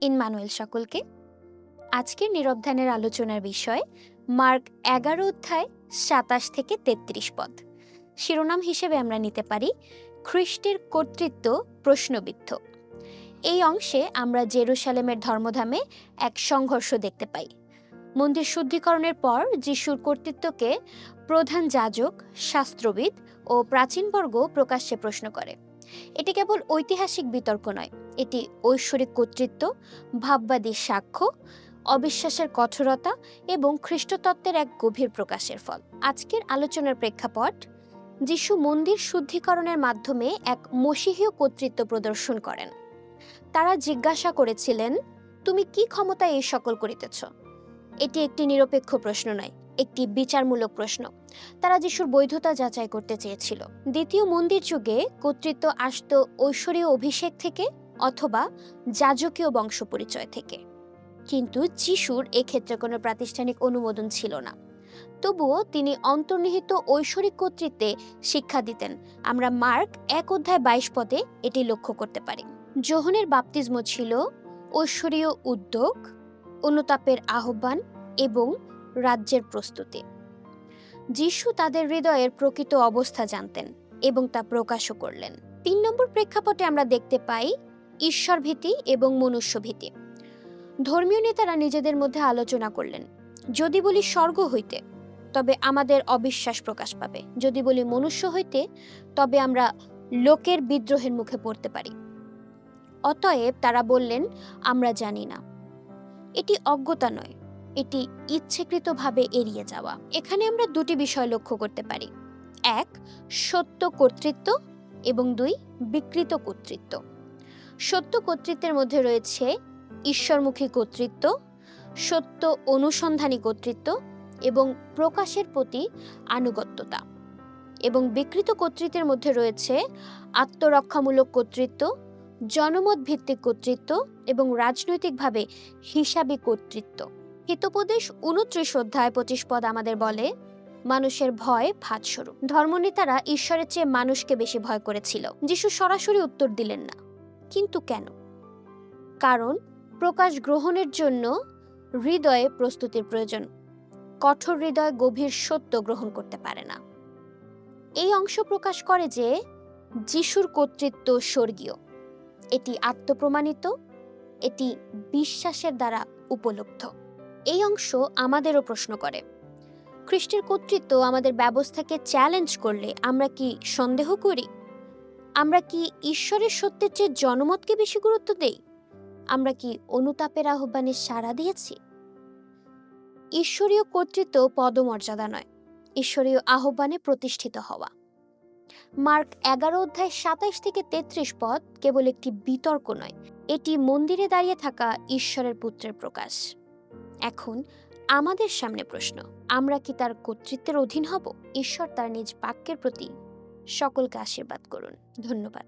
Emmanuel সকলকে। আজকের নীরব ধ্যানের আলোচনার বিষয় মার্ক 11 অধ্যায় 27 থেকে 33 পদ। শিরোনাম হিসেবে আমরা নিতে পারি খ্রিস্টের কর্তৃত্ব প্রশ্নবিদ্ধ। এই অংশে আমরা জেরুসালেমের ধর্মধামে এক সংঘর্ষ দেখতে পাই। মন্দির শুদ্ধিকরণের পর যিশুর কর্তৃত্বকে প্রধান যাজক, শাস্ত্রবিদ ও প্রাচীনবর্গ প্রকাশ্যে প্রশ্ন করে। এটি কেবল ঐতিহাসিক বিতর্ক নয়, এটি ঐশ্বরিক কর্তৃত্ব, ভাববাদী সাক্ষ্য, অবিশ্বাসের কঠোরতা এবং খ্রিস্টতত্ত্বের এক গভীর প্রকাশের ফল। আজকের আলোচনার প্রেক্ষাপট, যিশু মন্দির শুদ্ধিকরণের মাধ্যমে এক মসীহীয় কর্তৃত্ব প্রদর্শন করেন। তারা জিজ্ঞাসা করেছিলেন, তুমি কি ক্ষমতায় এই সকল করিতেছ? এটি একটি নিরপেক্ষ প্রশ্ন নয়, একটি বিচারমূলক প্রশ্ন। তারা যিশুর বৈধতা যাচাই করতে চেয়েছিল। দ্বিতীয় মন্দির যুগে কর্তৃত্ব আসত ঐশ্বরীয় অভিষেক থেকে অথবা যাজকীয় বংশ পরিচয় থেকে, কিন্তু যিশুর এক্ষেত্রে কোনো প্রাতিষ্ঠানিক অনুমোদন ছিল না। তবুও তিনি অন্তর্নিহিত ঐশ্বরিক কর্তৃত্বে শিক্ষা দিতেন। আমরা মার্ক 1 অধ্যায় 22 পদে এটি লক্ষ্য করতে পারি। যোহনের বাপ্তিস্ম ছিল ঐশ্বরীয় উদ্যোগ, অনুতাপের আহ্বান এবং রাজ্যের প্রস্তুতি। যিশু তাদের হৃদয়ের প্রকৃত অবস্থা জানতেন এবং তা প্রকাশও করলেন। 3 নম্বর প্রেক্ষাপটে আমরা দেখতে পাই ঈশ্বরভীতি এবং মনুষ্যভীতি। ধর্মীয় নেতারা নিজেদের মধ্যে আলোচনা করলেন, যদি বলি স্বর্গ হইতে তবে আমাদের অবিশ্বাস প্রকাশ পাবে, যদি বলি মনুষ্য হইতে তবে আমরা লোকের বিদ্রোহের মুখে পড়তে পারি। অতএব তারা বললেন, আমরা জানি না। এটি অজ্ঞতা নয়, এটি ইচ্ছাকৃতভাবে এড়িয়ে যাওয়া। এখানে আমরা দুটি বিষয় লক্ষ্য করতে পারি, 1 সত্য কর্তৃত্ব এবং 2 বিকৃত কর্তৃত্ব। সত্য কর্তৃত্বের মধ্যে রয়েছে ঈশ্বরমুখী কর্তৃত্ব, সত্য অনুসন্ধানী কর্তৃত্ব এবং প্রকাশের প্রতি আনুগত্যতা। এবং বিকৃত কর্তৃত্বের মধ্যে রয়েছে আত্মরক্ষামূলক কর্তৃত্ব, জনমত ভিত্তিক কর্তৃত্ব এবং রাজনৈতিকভাবে হিসাবী কর্তৃত্ব। হিতোপদেশ 29 অধ্যায় 25 পদ আমাদের বলে, মানুষের ভয় ভাতস্বরূপ। ধর্মনেতারা ঈশ্বরের চেয়ে মানুষকে বেশি ভয় করেছিল। যিশু সরাসরি উত্তর দিলেন না, কিন্তু কেন? কারণ প্রকাশ গ্রহণের জন্য হৃদয়ে প্রস্তুতির প্রয়োজন। কঠোর হৃদয় গভীর সত্য গ্রহণ করতে পারে না। এই অংশ প্রকাশ করে যে যিশুর কর্তৃত্ব স্বর্গীয়, এটি আত্মপ্রমাণিত, এটি বিশ্বাসের দ্বারা উপলব্ধ। এই অংশ আমাদেরও প্রশ্ন করে, খ্রিস্টের কর্তৃত্ব আমাদের ব্যবস্থাকে চ্যালেঞ্জ করলে আমরা কি সন্দেহ করি? আমরা কি ঈশ্বরের সত্যের চেয়ে জনমতকে বেশি গুরুত্ব দেই? আমরা কি অনুতাপের আহ্বানে সাড়া দিয়েছি? ঈশ্বরীয় কর্তৃত্ব পদমর্যাদা নয়, ঈশ্বরীয় আহ্বানে প্রতিষ্ঠিত হওয়া। মার্ক 11 অধ্যায় 27 থেকে 33 পদ কেবল একটি বিতর্ক নয়, এটি মন্দিরে দাঁড়িয়ে থাকা ঈশ্বরের পুত্রের প্রকাশ। এখন আমাদের সামনে প্রশ্ন, আমরা কি তার কর্তৃত্বের অধীন হব? ঈশ্বর তার নিজ বাক্যের প্রতি সকলকে আশীর্বাদ করুন। ধন্যবাদ।